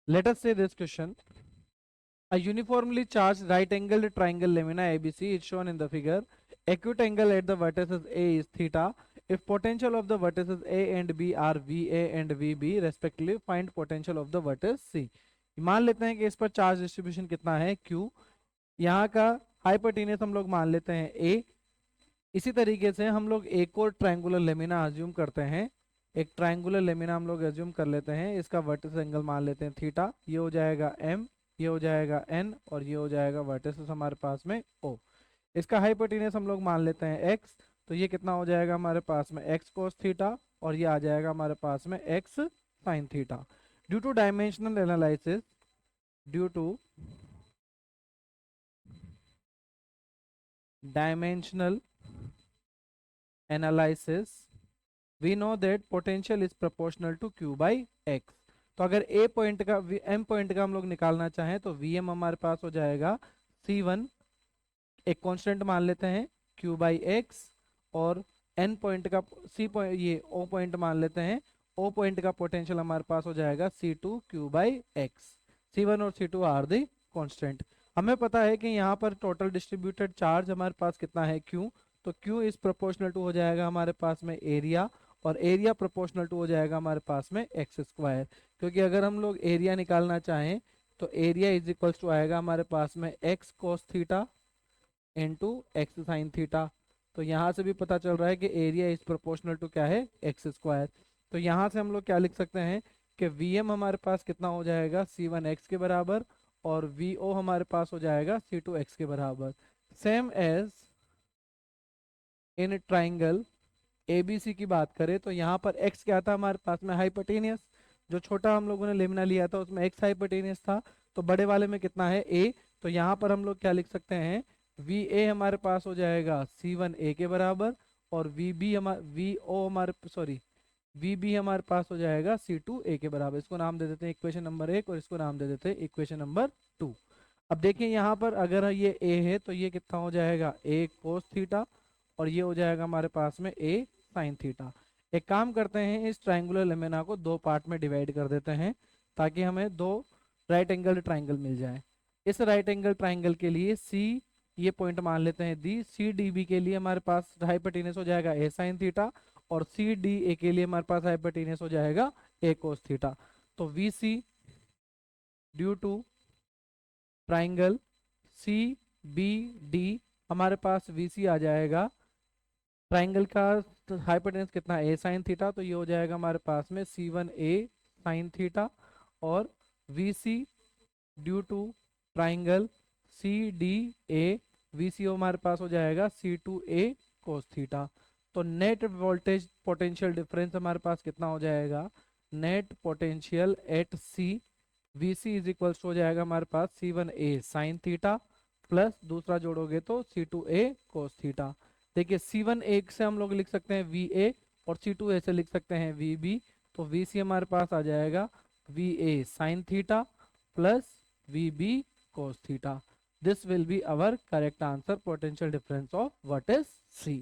Let us say this question. A uniformly charged right-angled triangle lamina ABC is shown in the figure. Acute angle at the vertices A is theta. If potential of the vertices A and B are VA and VB respectively, find potential of the vertex C. मान लेते हैं कि इस पर charge distribution कितना है Q. यहाँ का हाइपोटेन्यूस हम लोग मान लेते हैं A. इसी तरीके से हम लोग एक और ट्रायंगुलर लेमिना अज्यूम करते हैं. एक ट्रायंगुलर लेमिना हम लोग अज्यूम कर लेते हैं. इसका वर्टिस एंगल मान लेते हैं थीटा. ये हो जाएगा M, ये हो जाएगा N और ये हो जाएगा वर्टिस हमारे पास में O. इसका हाइपोटेन्यूस हम लोग मान लेते हैं X. तो ये कितना हो जाएगा हमारे पास में X कोस थीटा और ये आ जाएगा हमारे पास में X sine theta. Due two dimensional analysis, due two dimensional analysis we know that potential is proportional to q by x. तो अगर a पॉइंट का m पॉइंट का हम लोग निकालना चाहें तो vm हमारे पास हो जाएगा c1, एक कांस्टेंट मान लेते हैं q by x, और n पॉइंट का c पॉइंट ये o पॉइंट मान लेते हैं. o पॉइंट का पोटेंशियल हमारे पास हो जाएगा c2 q by x. c1 और c2 आर द कांस्टेंट. हमें पता है कि यहाँ पर टोटल डिस्ट्रीब्यूटेड चार्ज हमारे पास कितना है q. तो q इज प्रोपोर्शनल टू हो जाएगा हमारे पास में एरिया, और एरिया प्रोपोर्शनल टू हो जाएगा हमारे पास में एक्स स्क्वायर. क्योंकि अगर हम लोग एरिया निकालना चाहें तो एरिया इज इक्वल्स टू आएगा हमारे पास में x cos theta into x sine theta. तो यहाँ से भी पता चल रहा है कि एरिया इज प्रोपोर्शनल टू क्या है एक्स स्क्वायर. तो यहाँ से हम लोग क्या लिख सकते हैं कि वी एम हमारे पास कितना हो जाएगा सी1 एक्स के बराबर, और वी ओ हमारे पास हो जाएगा सी2 एक्स के बराबर. Same as in triangle ABC की बात करें तो यहाँ पर x क्या था हमारे पास में हाइपोटेनियस. जो छोटा हम लोगों ने लेमिना लिया था उसमें x हाइपोटेनियस था. तो बड़े वाले में कितना है a. तो यहाँ पर हम लोग क्या लिख सकते हैं VA हमारे पास हो जाएगा C1A के बराबर, और VB हमारे पास हो जाएगा C2A के बराबर. इसको नाम दे देते हैं इक्वेशन नंबर 1 और इसको नाम दे देते हैं इक्वेशन नंबर 2. अब देखिए यहाँ पर अगर ये A है तो ये कितना हो जाएगा A कोस थीटा, और ये हो जाएगा हमारे पास में A साइन थीटा. एक काम करते हैं, इस ट्रायंगुलर लेमिना को दो पार्ट में डिवाइड कर देते हैं ताकि हमें दो राइट एंगल ट्रायंगल मिल जाए. इस राइट एंगल ट्रायंगल के लिए C ये पॉइंट मान लेते हैं दी. CDB के लिए हमारे पास हाइपोटेनस हो जाएगा A साइन थीटा, और CDA के लिए हमारे पास हाइपोटेनस हो जाएगा A कोस थीटा. तो VC due to triangle CBD हमारे पास VC आ जाएगा. ट्राइंगल का हाइपोटेनस कितना A साइन थीटा, तो ये हो जाएगा हमारे पास में C1A साइन थीटा, और VC due to triangle CDA VCO हमारे पास हो जाएगा C2A कोस थीटा. तो नेट वोल्टेज पोटेंशियल डिफरेंस हमारे पास कितना हो जाएगा, net potential at C VC is equals हो जाएगा हमारे पास C1A साइन थीटा प्लस दूसरा जोड़ोगे तो C2A कोस थीटा. देखिए C1A से हम लोग लिख सकते हैं VA और C2A से लिख सकते हैं VB. तो VC हमारे पास आ जाएगा VA sine theta plus VB cos theta. This will be our correct answer. Potential difference of what is C.